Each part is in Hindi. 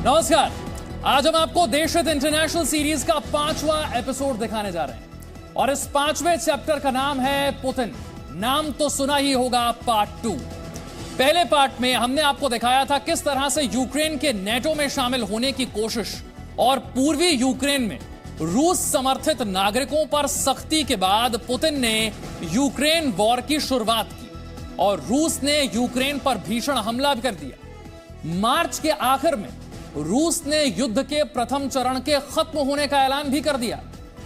नमस्कार। आज हम आपको देशहित इंटरनेशनल सीरीज का 5वां एपिसोड दिखाने जा रहे हैं और इस 5वें चैप्टर का नाम है पुतिन। नाम तो सुना ही होगा, पार्ट 2। पहले पार्ट में हमने आपको दिखाया था किस तरह से यूक्रेन के नेटो में शामिल होने की कोशिश और पूर्वी यूक्रेन में रूस समर्थित नागरिकों पर सख्ती के बाद पुतिन ने यूक्रेन वॉर की शुरुआत की और रूस ने यूक्रेन पर भीषण हमला भी कर दिया। मार्च के आखिर में रूस ने युद्ध के प्रथम चरण के खत्म होने का ऐलान भी कर दिया,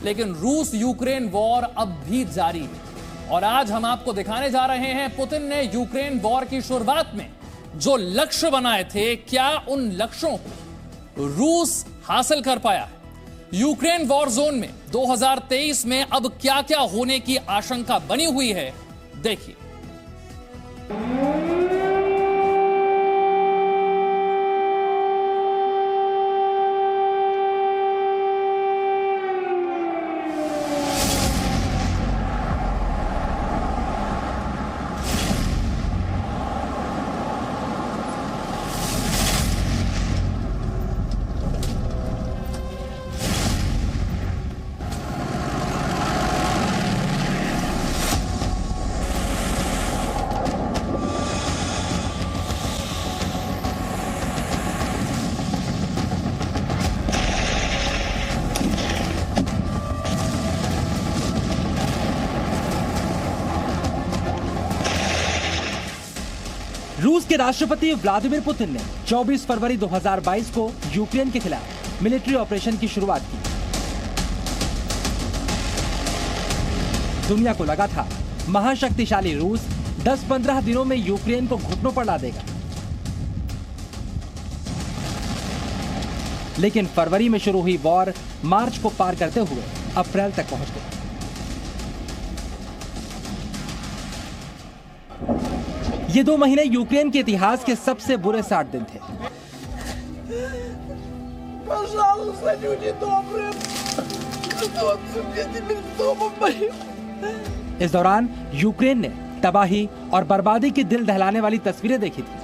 लेकिन रूस यूक्रेन वॉर अब भी जारी है। और आज हम आपको दिखाने जा रहे हैं पुतिन ने यूक्रेन वॉर की शुरुआत में जो लक्ष्य बनाए थे, क्या उन लक्ष्यों को रूस हासिल कर पाया है। यूक्रेन वॉर जोन में 2023 में अब क्या क्या होने की आशंका बनी हुई है, देखिए। रूस के राष्ट्रपति व्लादिमीर पुतिन ने 24 फरवरी 2022 को यूक्रेन के खिलाफ मिलिट्री ऑपरेशन की शुरुआत की। दुनिया को लगा था महाशक्तिशाली रूस 10-15 दिनों में यूक्रेन को घुटनों पर ला देगा, लेकिन फरवरी में शुरू हुई वॉर मार्च को पार करते हुए अप्रैल तक पहुंच गई। ये 2 महीने यूक्रेन के इतिहास के सबसे बुरे 60 दिन थे। इस दौरान यूक्रेन ने तबाही और बर्बादी की दिल दहलाने वाली तस्वीरें देखी थी।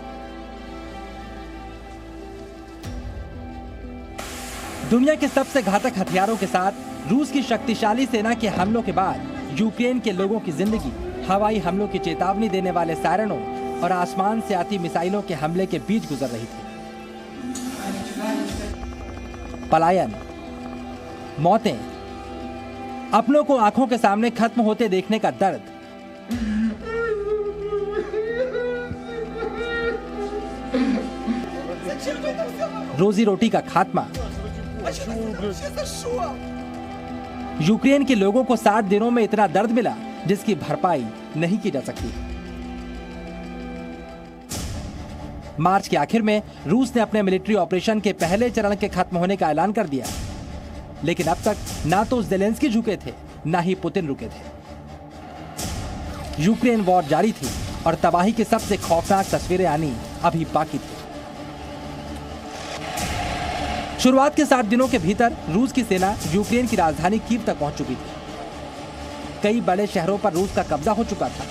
दुनिया के सबसे घातक हथियारों के साथ रूस की शक्तिशाली सेना के हमलों के बाद यूक्रेन के लोगों की जिंदगी हवाई हमलों की चेतावनी देने वाले सायरनों और आसमान से आती मिसाइलों के हमले के बीच गुजर रही थी। पलायन, मौतें, अपनों को आंखों के सामने खत्म होते देखने का दर्द, रोजी रोटी का खात्मा। यूक्रेन के लोगों को 60 दिनों में इतना दर्द मिला जिसकी भरपाई नहीं की जा सकती। मार्च के आखिर में रूस ने अपने मिलिट्री ऑपरेशन के पहले चरण के खत्म होने का ऐलान कर दिया, लेकिन अब तक ना तो ज़ेलेंस्की झुके थे, ना ही पुतिन रुके थे। यूक्रेन वॉर जारी थी और तबाही की सबसे खौफनाक तस्वीरें आनी अभी बाकी थी। शुरुआत के 60 दिनों के भीतर रूस की सेना यूक्रेन की राजधानी कीव तक पहुंच चुकी थी। कई बड़े शहरों पर रूस का कब्जा हो चुका था।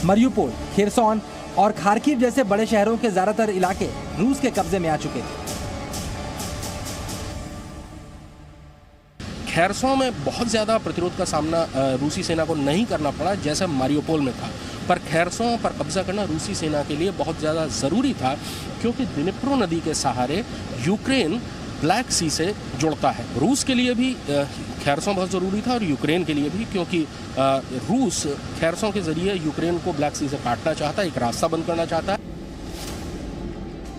मरियुपोल, खेरसोन और खार्किव जैसे बड़े शहरों के ज्यादातर इलाके रूस के कब्जे में आ चुके थे। खेरसोन में बहुत ज्यादा प्रतिरोध का सामना रूसी सेना को नहीं करना पड़ा जैसे मारियोपोल में था, पर खेरसोन पर कब्जा करना रूसी सेना के लिए बहुत ज्यादा जरूरी था, क्योंकि दिनिप्रो नदी के सहारे यूक्रेन ब्लैक सी से जुड़ता है। रूस के लिए भी खेरसोन बहुत ज़रूरी था और यूक्रेन के लिए भी, क्योंकि रूस खेरसोन के जरिए यूक्रेन को ब्लैक सी से काटना चाहता है, एक रास्ता बंद करना चाहता है।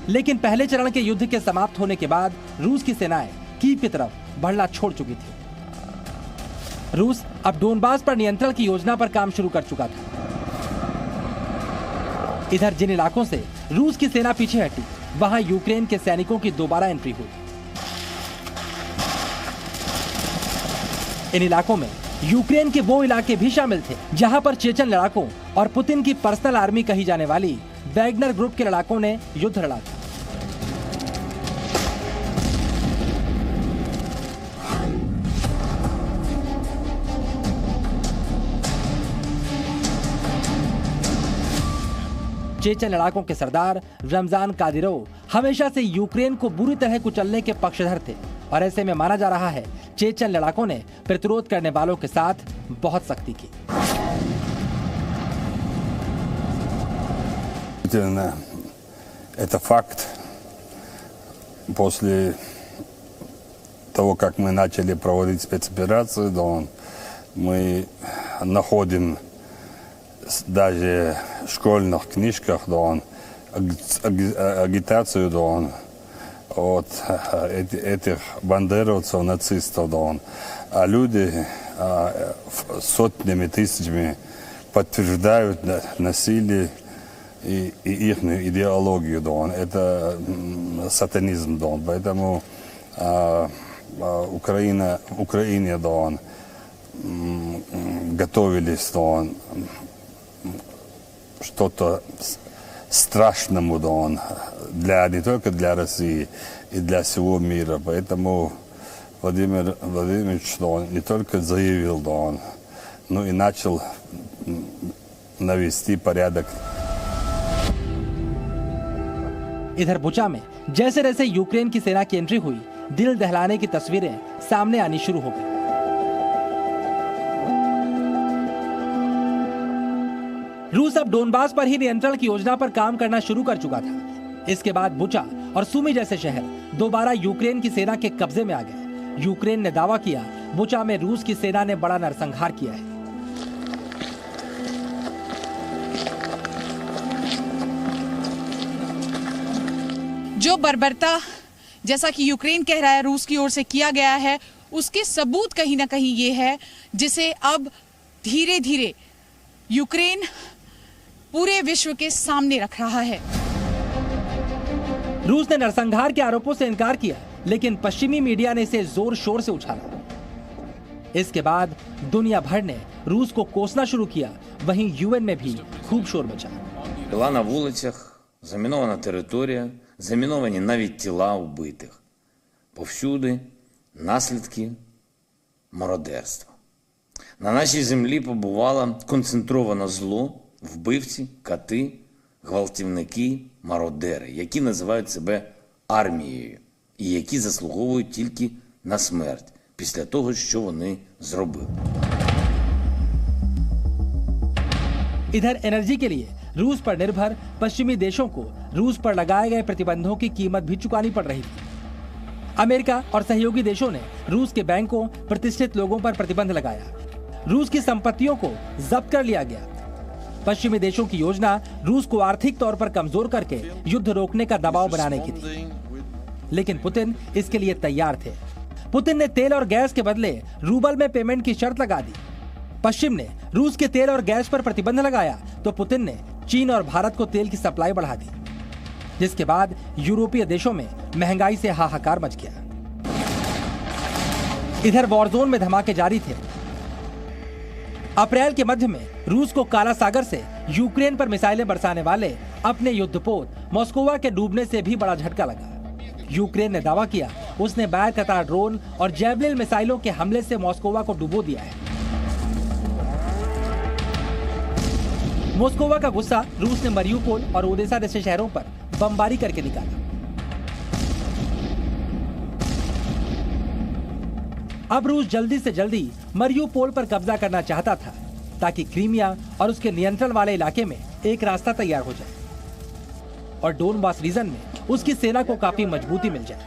लेकिन पहले चरण के युद्ध के समाप्त होने के बाद रूस की सेनाएं कीव की तरफ बढ़ना छोड़ चुकी थी। रूस अब डोनबास पर नियंत्रण की योजना पर काम शुरू कर चुका था। इधर जिन इलाकों से रूस की सेना पीछे हटी, वहां यूक्रेन के सैनिकों की दोबारा एंट्री हुई। इन इलाकों में यूक्रेन के वो इलाके भी शामिल थे जहां पर चेचन लड़ाकों और पुतिन की पर्सनल आर्मी कही जाने वाली वैगनर ग्रुप के लड़ाकों ने युद्ध लड़ा था। चेचन लड़ाकों के सरदार रमजान कादिरोव हमेशा से यूक्रेन को बुरी तरह कुचलने के पक्षधर थे और ऐसे में माना जा रहा है चेचन लड़ाकों ने प्रतिरोध करने वालों के साथ बहुत सख्ती की। Это факт. После того, как мы начали проводить спецоперацию, мы находим даже в школьных книжках агитацию от этих бандеровцев, нацистов, а люди сотнями, тысячами подтверждают насилие и их идеологию, это сатанизм, поэтому в Украине готовились что-то страшному не только для России и для всего мира. Поэтому Владимир Владимирович не только заявил, но и начал навести порядок. इधर बुचा में जैसे जैसे यूक्रेन की सेना की एंट्री हुई, दिल दहलाने की तस्वीरें सामने आनी शुरू हो गई। रूस अब डोनबास पर ही नियंत्रण की योजना पर काम करना शुरू कर चुका था। इसके बाद बुचा और सुमी जैसे शहर दोबारा यूक्रेन की सेना के कब्जे में आ गए। यूक्रेन ने दावा किया बुचा में रूस की सेना ने बड़ा नरसंहार किया है। जो बर्बरता, जैसा कि यूक्रेन कह रहा है, रूस की ओर से किया गया है, उसके सबूत कहीं ना कहीं ये है जिसे अब धीरे धीरे यूक्रेन पूरे विश्व के सामने रख रहा है। रूस ने नरसंहार के आरोपों से इनकार किया, लेकिन पश्चिमी मीडिया ने इसे जोर शोर से उछाला। इसके बाद दुनिया भर ने रूस को कोसना शुरू किया। वहीं यूएन में भी खूब शोर मचा। Була на вулицях, замінована територія, заміновані навіть тіла вбитих. Повсюди наслідки мародерства. На нашій землі побувало концентроване зло, вбивці, кати, гвалтівники, мародери, які називають себе армією і які заслуговують тільки на смерть після того, що вони зробили. इधर एनर्जी के लिए रूस पर निर्भर पश्चिमी देशों को रूस पर लगाए गए प्रतिबंधों की कीमत भी चुकानी पड़ रही थी। अमेरिका और सहयोगी देशों ने रूस के बैंकों, प्रतिष्ठित लोगों पर प्रतिबंध लगाया। रूस की संपत्तियों को जब्त कर लिया गया। पश्चिमी देशों की योजना रूस को आर्थिक तौर पर कमजोर करके युद्ध रोकने का दबाव बनाने की थी, लेकिन पुतिन इसके लिए तैयार थे। पुतिन ने तेल और गैस के बदले रूबल में पेमेंट की शर्त लगा दी। पश्चिम ने रूस के तेल और गैस पर प्रतिबंध लगाया तो पुतिन ने चीन और भारत को तेल की सप्लाई बढ़ा दी, जिसके बाद यूरोपीय देशों में महंगाई से हाहाकार मच गया। इधर वॉर जोन में धमाके जारी थे। अप्रैल के मध्य में रूस को काला सागर से यूक्रेन पर मिसाइलें बरसाने वाले अपने युद्धपोत मॉस्कोवा के डूबने से भी बड़ा झटका लगा। यूक्रेन ने दावा किया उसने बायर-कतार ड्रोन और जैवलिन मिसाइलों के हमले से मॉस्कोवा को डुबो दिया है। मॉस्कोवा का गुस्सा रूस ने मरियुपोल और ओडेसा जैसे शहरों पर बमबारी करके निकाला। अब रूस जल्दी से जल्दी मरियुपोल पर कब्जा करना चाहता था ताकि क्रीमिया और उसके नियंत्रण वाले इलाके में एक रास्ता तैयार हो जाए और डोनबास रीजन में उसकी सेना को काफी मजबूती मिल जाए।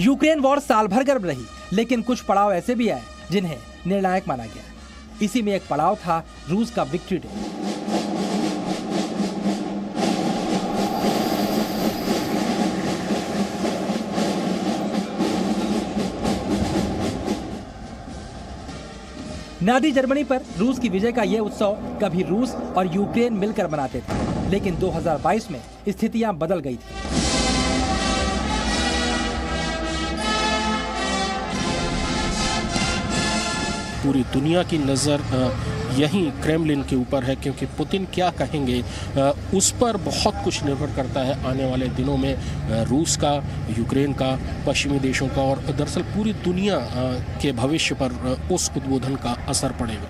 यूक्रेन वॉर साल भर गर्म रही, लेकिन कुछ पड़ाव ऐसे भी आए जिन्हें निर्णायक माना गया। इसी में एक पड़ाव था रूस का विक्ट्री डे। नाजी जर्मनी पर रूस की विजय का यह उत्सव कभी रूस और यूक्रेन मिलकर मनाते थे, लेकिन 2022 में स्थितियां बदल गई थी। पूरी दुनिया की नज़र यहीं क्रेमलिन के ऊपर है, क्योंकि पुतिन क्या कहेंगे उस पर बहुत कुछ निर्भर करता है आने वाले दिनों में रूस का, यूक्रेन का, पश्चिमी देशों का और दरअसल पूरी दुनिया के भविष्य पर उस उद्बोधन का असर पड़ेगा।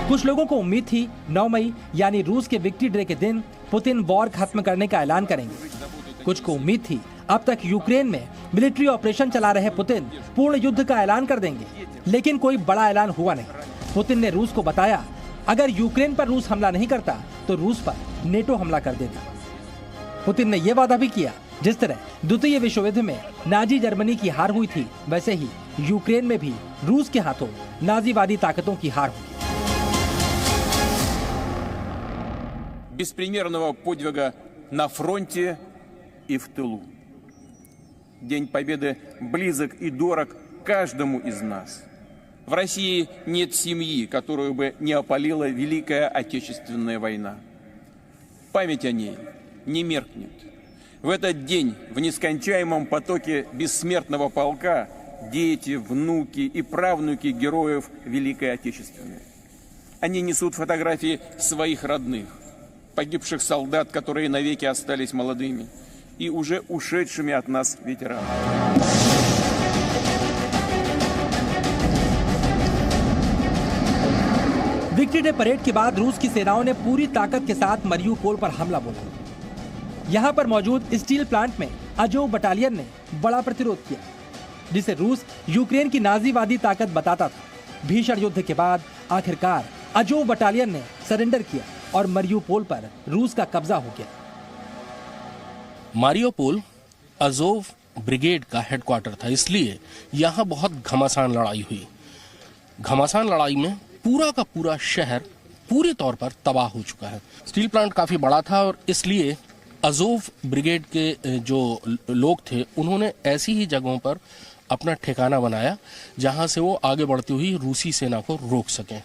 कुछ लोगों को उम्मीद थी 9 मई यानी रूस के विक्ट्री डे के दिन पुतिन वॉर खत्म करने का ऐलान करेंगे। कुछ को उम्मीद थी अब तक यूक्रेन में मिलिट्री ऑपरेशन चला रहे पुतिन पूर्ण युद्ध का ऐलान कर देंगे, लेकिन कोई बड़ा ऐलान हुआ नहीं। पुतिन ने रूस को बताया अगर यूक्रेन पर रूस हमला नहीं करता तो रूस पर नेटो हमला कर देता। पुतिन ने यह वादा भी किया जिस तरह द्वितीय विश्व युद्ध में नाजी जर्मनी की हार हुई थी, वैसे ही यूक्रेन में भी रूस के हाथों नाजीवादी ताकतों की हार हुई। Беспримерного подвига на фронте и в тылу. День Победы близок и дорог каждому из нас. В России нет семьи, которую бы не опалила Великая Отечественная война. Память о ней не меркнет. В этот день в нескончаемом потоке бессмертного полка дети, внуки и правнуки героев Великой Отечественной. Они несут фотографии своих родных, погибших солдат, которые навеки остались молодыми, и уже ушедшими от нас ветеранами. विक्ट्री डे परेड के बाद रूस की सेनाओं ने पूरी ताकत के साथ मरियुपोल पर हमला बोला। यहां पर मौजूद स्टील प्लांट में अजोव बटालियन ने बड़ा प्रतिरोध किया, जिसे रूस यूक्रेन की नाजीवादी ताकत बताता था। भीषण युद्ध के बाद आखिरकार अजोव बटालियन ने सरेंडर किया और मरियुपोल पर रूस का कब्जा हो गया। मारियोपोल अजोव ब्रिगेड का हेडक्वार्टर था, इसलिए यहां बहुत घमासान लड़ाई हुई। घमासान लड़ाई में पूरा का पूरा शहर पूरे तौर पर तबाह हो चुका है। स्टील प्लांट काफी बड़ा था और इसलिए अजोव ब्रिगेड के जो लोग थे उन्होंने ऐसी ही जगहों पर अपना ठिकाना बनाया जहां से वो आगे बढ़ती हुई रूसी सेना को रोक सकें।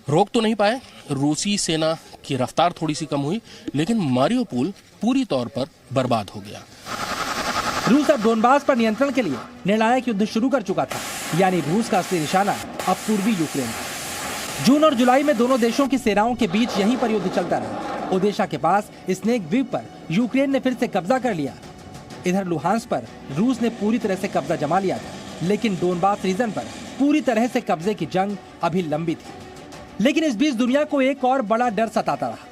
रोक तो नहीं पाए, रूसी सेना की रफ्तार थोड़ी सी कम हुई, लेकिन मारियोपोल पूरी तौर पर बर्बाद हो गया। रूस अब डोनबास पर नियंत्रण के लिए निर्णायक युद्ध शुरू कर चुका था, यानी रूस का असली निशाना अब पूर्वी यूक्रेन था। जून और जुलाई में दोनों देशों की सेनाओं के बीच यहीं पर युद्ध चलता रहा। ओदेशा के पास स्नेक द्वीप पर यूक्रेन ने फिर से कब्जा कर लिया। इधर लुहांस पर रूस ने पूरी तरह से कब्जा जमा लिया था, लेकिन डोनबास रीजन पर पूरी तरह से कब्जे की जंग अभी लंबी थी। लेकिन इस बीच दुनिया को एक और बड़ा डर सताता रहा।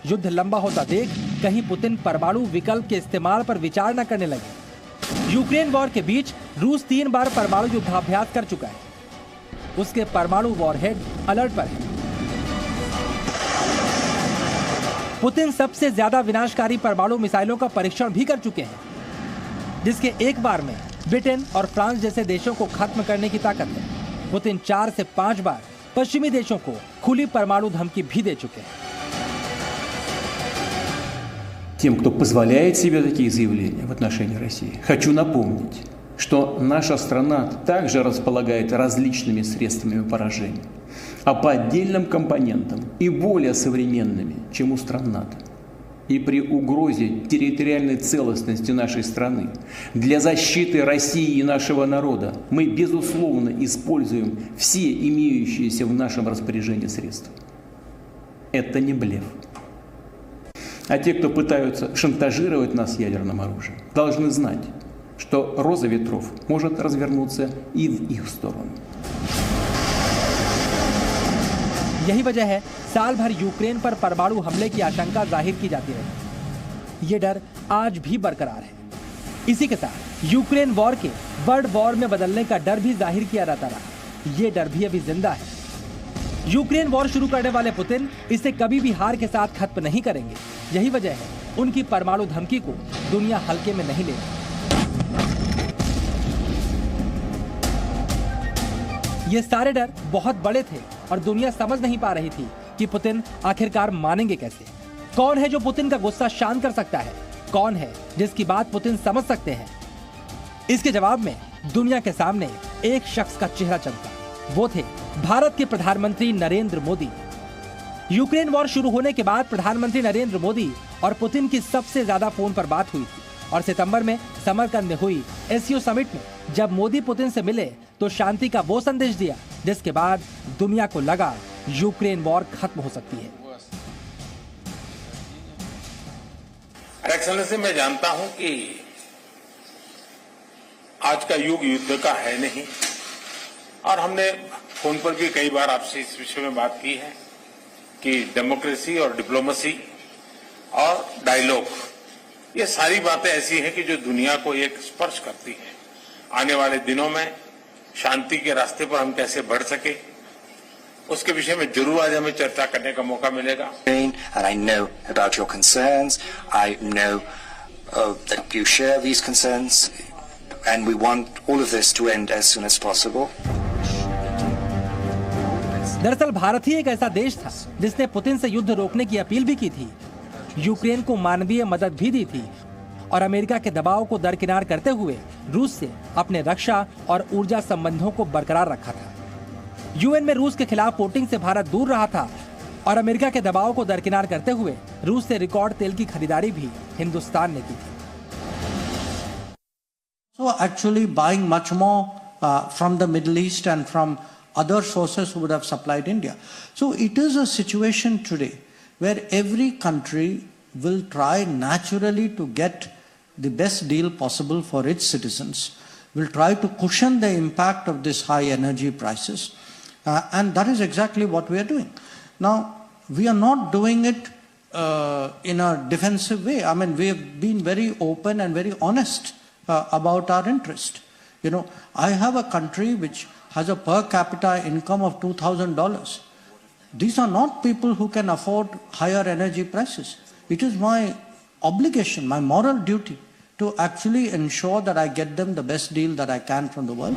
युद्ध लंबा होता देख कहीं पुतिन परमाणु विकल्प के इस्तेमाल पर विचार न करने लगे। यूक्रेन वॉर के बीच रूस 3 बार परमाणु युद्धाभ्यास कर चुका है। उसके परमाणु वॉरहेड अलर्ट पर है। पुतिन सबसे ज्यादा विनाशकारी परमाणु मिसाइलों का परीक्षण भी कर चुके हैं, जिसके एक बार में ब्रिटेन और फ्रांस जैसे देशों को खत्म करने की ताकत है। पुतिन 4 से 5 बार पश्चिमी देशों को खुली परमाणु धमकी भी दे चुके हैं। Тем, кто позволяет себе такие заявления в отношении России, хочу напомнить, что наша страна также располагает различными средствами поражения, а по отдельным компонентам и более современными, чем у стран НАТО. И при угрозе территориальной целостности нашей страны для защиты России и нашего народа мы, безусловно, используем все имеющиеся в нашем распоряжении средства. Это не блеф. А те, кто пытаются шантажировать нас ядерным оружием, должны знать, что роза ветров может развернуться и в их сторону. यही वजह है साल भर यूक्रेन पर परमाणु हमले की आशंका जाहिर की जाती रही। ये डर आज भी बरकरार है। इसी के साथ यूक्रेन वॉर के वर्ल्ड वॉर में बदलने का डर भी जाहिर किया जाता रहा। ये डर भी अभी जिंदा है। यूक्रेन वॉर शुरू करने वाले पुतिन इसे कभी भी हार के साथ खत्म नहीं करेंगे। यही वजह है उनकी परमाणु धमकी को दुनिया हल्के में नहीं लेती। ये सारे डर बहुत बड़े थे और दुनिया समझ नहीं पा रही थी कि पुतिन आखिरकार मानेंगे कैसे। कौन है जो पुतिन का गुस्सा शांत कर सकता है? कौन है जिसकी बात पुतिन समझ सकते हैं? इसके जवाब में दुनिया के सामने एक शख्स का चेहरा चमका। वो थे भारत के प्रधानमंत्री नरेंद्र मोदी। यूक्रेन वॉर शुरू होने के बाद प्रधानमंत्री नरेंद्र मोदी और पुतिन की सबसे ज्यादा फोन पर बात हुई थी और सितंबर में समरकंद में हुई एससीओ समिट में जब मोदी पुतिन से मिले तो शांति का वो संदेश दिया जिसके बाद दुनिया को लगा यूक्रेन वॉर खत्म हो सकती है। एक्सेलेंसी, मैं जानता हूं कि आज का युग युद्ध का है नहीं और हमने फोन पर भी कई बार आपसे इस विषय में बात की है कि डेमोक्रेसी और डिप्लोमेसी और डायलॉग, ये सारी बातें ऐसी हैं कि जो दुनिया को एक स्पर्श करती है। आने वाले दिनों में शांति के रास्ते पर हम कैसे बढ़ सके, उसके विषय में जरूर आज हमें चर्चा करने का मौका मिलेगा। And I know about your concerns. I know that you share these concerns, and we want all of this to end as soon as possible. दरअसल भारत ही एक ऐसा देश था जिसने पुतिन से युद्ध रोकने की अपील भी की थी, यूक्रेन को मानवीय मदद भी दी थी और अमेरिका के दबाव को दरकिनार करते हुए रूस से अपने रक्षा और ऊर्जा संबंधों को बरकरार रखा था। यूएन में रूस के खिलाफ वोटिंग से भारत दूर रहा था और अमेरिका के दबाव को दरकिनार करते हुए रूस से रिकॉर्ड तेल की खरीदारी भी हिंदुस्तान ने की थी। So actually buying much more from the Middle East and from other sources who would have supplied India. So it is a situation today where every country will try naturally to get the best deal possible for its citizens, will try to cushion the impact of this high energy prices, and that is exactly what we are doing. Now, we are not doing it in a defensive way. I mean, we have been very open and very honest about our interest. You know, I have a country which has a per capita income of $2,000. These are not people who can afford higher energy prices. It is my obligation, my moral duty to actually ensure that I get them the best deal that I can from the world.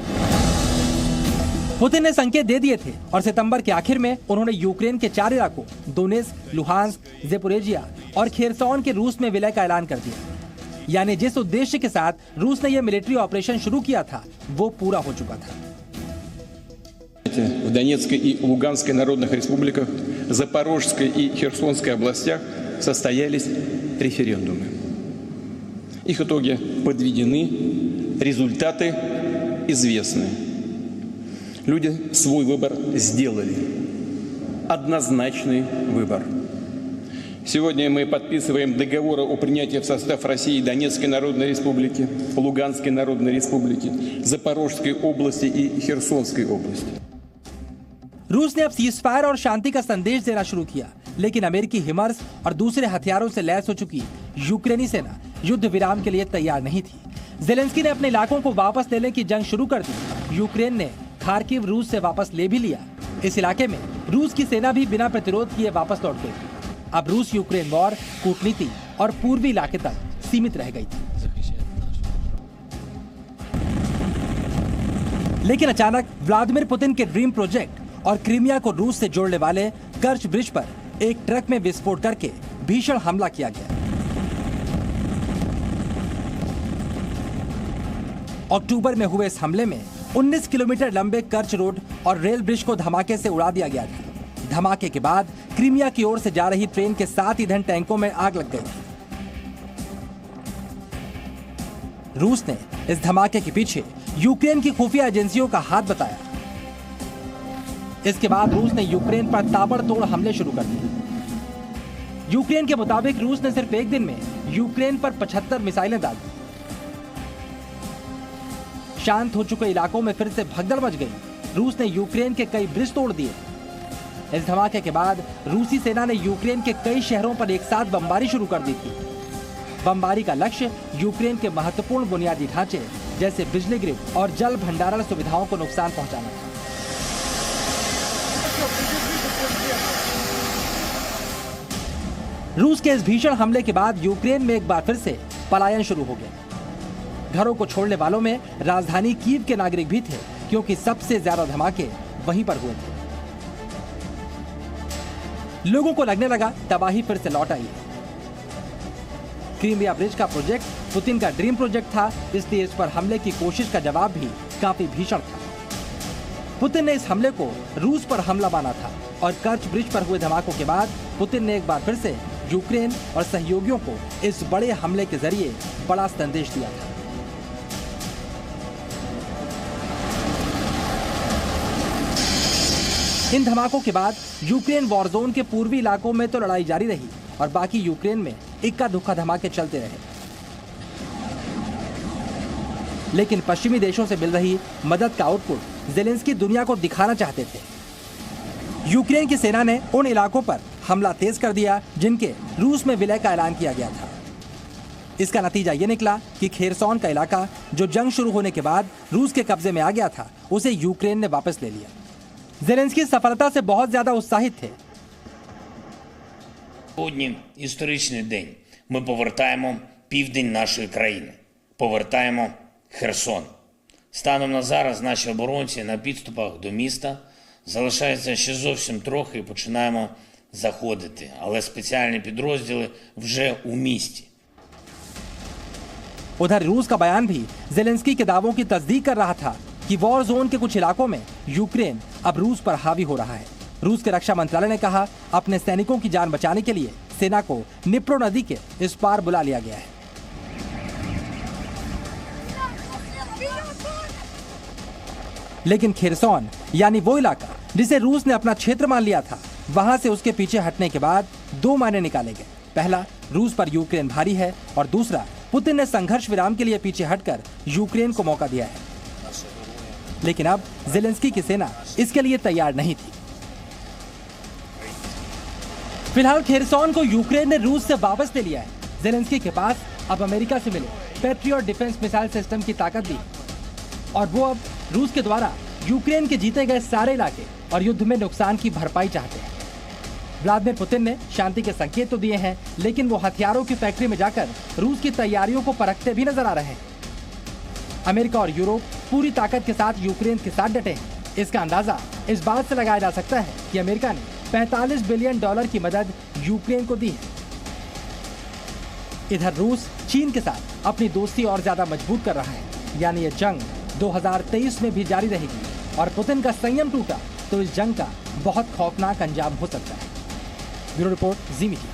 Putin ने संकेत दे दिए थे और सितंबर के आखिर में उन्होंने यूक्रेन के 4 इलाकों दोनेत्स्क, लुहांस्क, ज़ेपोरिजिया और खेरसोन के रूस में विलय का ऐलान कर दिया। यानी जिस उद्देश्य के साथ रूस ने यह मिलिट्री ऑपरेशन शुरू किया था वो पूरा हो चुका था। В Донецкой и Луганской народных республиках, Запорожской и Херсонской областях состоялись референдумы. Их итоги подведены, результаты известны. Люди свой выбор сделали. Однозначный выбор. Сегодня мы подписываем договоры о принятии в состав России Донецкой Народной Республики, Луганской Народной Республики, Запорожской области и Херсонской области. रूस ने अब सीज़फायर और शांति का संदेश देना शुरू किया, लेकिन अमेरिकी हिमर्स और दूसरे हथियारों से लैस हो चुकी यूक्रेनी सेना युद्ध विराम के लिए तैयार नहीं थी। ज़ेलेंस्की ने अपने इलाकों को वापस लेने की जंग शुरू कर दी। यूक्रेन ने खार्किव रूस से वापस ले भी लिया। इस इलाके में रूस की सेना भी बिना प्रतिरोध किए वापस लौट गई। अब रूस यूक्रेन वॉर कूटनीति और पूर्वी इलाके तक सीमित रह गई थी। लेकिन अचानक व्लादिमीर पुतिन के ड्रीम प्रोजेक्ट और क्रीमिया को रूस से जोड़ने वाले कर्च ब्रिज पर एक ट्रक में विस्फोट करके भीषण हमला किया गया। अक्टूबर में हुए इस हमले में 19 किलोमीटर लंबे कर्च रोड और रेल ब्रिज को धमाके से उड़ा दिया गया था। धमाके के बाद क्रीमिया की ओर से जा रही ट्रेन के 7 ईंधन टैंकों में आग लग गई। रूस ने इस धमाके के पीछे यूक्रेन की खुफिया एजेंसियों का हाथ बताया। इसके बाद रूस ने यूक्रेन पर ताबड़तोड़ हमले शुरू कर दिए। यूक्रेन के मुताबिक रूस ने सिर्फ एक दिन में यूक्रेन पर 75 मिसाइलें दाग दी। शांत हो चुके इलाकों में फिर से भगदड़ मच गई। रूस ने यूक्रेन के कई ब्रिज तोड़ दिए। इस धमाके के बाद रूसी सेना ने यूक्रेन के कई शहरों पर एक साथ बमबारी शुरू कर दी थी। बमबारी का लक्ष्य यूक्रेन के महत्वपूर्ण बुनियादी ढांचे जैसे बिजली ग्रिड और जल भंडारण सुविधाओं को नुकसान पहुंचाना था। रूस के इस भीषण हमले के बाद यूक्रेन में एक बार फिर से पलायन शुरू हो गया। घरों को छोड़ने वालों में राजधानी कीव के नागरिक भी थे, क्योंकि सबसे ज्यादा धमाके वहीं पर हुए थे। लोगों को लगने लगा तबाही फिर से लौट आई है। क्रीमिया ब्रिज का प्रोजेक्ट पुतिन का ड्रीम प्रोजेक्ट था, इसलिए इस पर हमले की कोशिश का जवाब भी काफी भीषण था। पुतिन ने इस हमले को रूस पर हमला माना था और कर्च ब्रिज पर हुए धमाकों के बाद पुतिन ने एक बार फिर से यूक्रेन और सहयोगियों को इस बड़े हमले के जरिए बड़ा संदेश दिया था। इन धमाकों के बाद यूक्रेन वॉर जोन के पूर्वी इलाकों में तो लड़ाई जारी रही और बाकी यूक्रेन में इक्का दुक्का धमाके चलते रहे। लेकिन पश्चिमी देशों से मिल रही मदद का आउटपुट जेलेंस्की दुनिया को दिखाना चाहते थे। यूक्रेन की सेना ने उन इलाकों पर हमला तेज कर दिया जिनके रूस में विलय का ऐलान किया गया था। इसका नतीजा ये निकला कि खेरसॉन का इलाका, जो जंग शुरू होने के बाद रूस के कब्जे में आ गया था, उसे यूक्रेन ने वापस ले लिया। जेलेंस्की सफलता से बहुत ज्यादा उत्साहित थे। Сьогодні історичний день. Ми повертаємо південь нашої країни. Повертаємо Херсон. Станом на зараз наші оборонці на підступах до міста. Залишається ще зовсім трохи і починаємо заходити. Але спеціальні підрозділи вже у місті. उधर रूस का बयान भी जेलेंस्की के दावों की तस्दीक कर रहा था कि वॉर जोन के कुछ इलाकों में यूक्रेन अब रूस पर हावी हो रहा है। रूस के रक्षा मंत्रालय ने कहा, अपने सैनिकों की जान बचाने के लिए सेना को निप्रो नदी के इस पार बुला लिया गया है। लेकिन खेरसॉन यानी वो इलाका जिसे रूस ने अपना क्षेत्र मान लिया था, वहां से उसके पीछे हटने के बाद दो मायने निकाले गए। पहला, रूस पर यूक्रेन भारी है, और दूसरा, पुतिन ने संघर्ष विराम के लिए पीछे हटकर यूक्रेन को मौका दिया है। लेकिन अब जेलेंस्की की सेना इसके लिए तैयार नहीं थी। फिलहाल खेरसॉन को यूक्रेन ने रूस से वापस ले लिया है। जेलेंस्की के पास अब अमेरिका से मिले पैट्रियट डिफेंस मिसाइल सिस्टम की ताकत भी, और वो अब रूस के द्वारा यूक्रेन के जीते गए सारे इलाके और युद्ध में नुकसान की भरपाई चाहते हैं। व्लादिमीर पुतिन ने शांति के संकेत तो दिए हैं, लेकिन वो हथियारों की फैक्ट्री में जाकर रूस की तैयारियों को परखते भी नजर आ रहे हैं। अमेरिका और यूरोप पूरी ताकत के साथ यूक्रेन के साथ डटे हैं। इसका अंदाजा इस बात से लगाया जा सकता है कि अमेरिका ने $45 बिलियन की मदद यूक्रेन को दी है। इधर रूस चीन के साथ अपनी दोस्ती और ज्यादा मजबूत कर रहा है, यानी ये जंग 2023 में भी जारी रहेगी, और पुतिन का संयम टूटा तो इस जंग का बहुत खौफनाक अंजाम हो सकता है। ब्यूरो रिपोर्ट, जी मीडिया।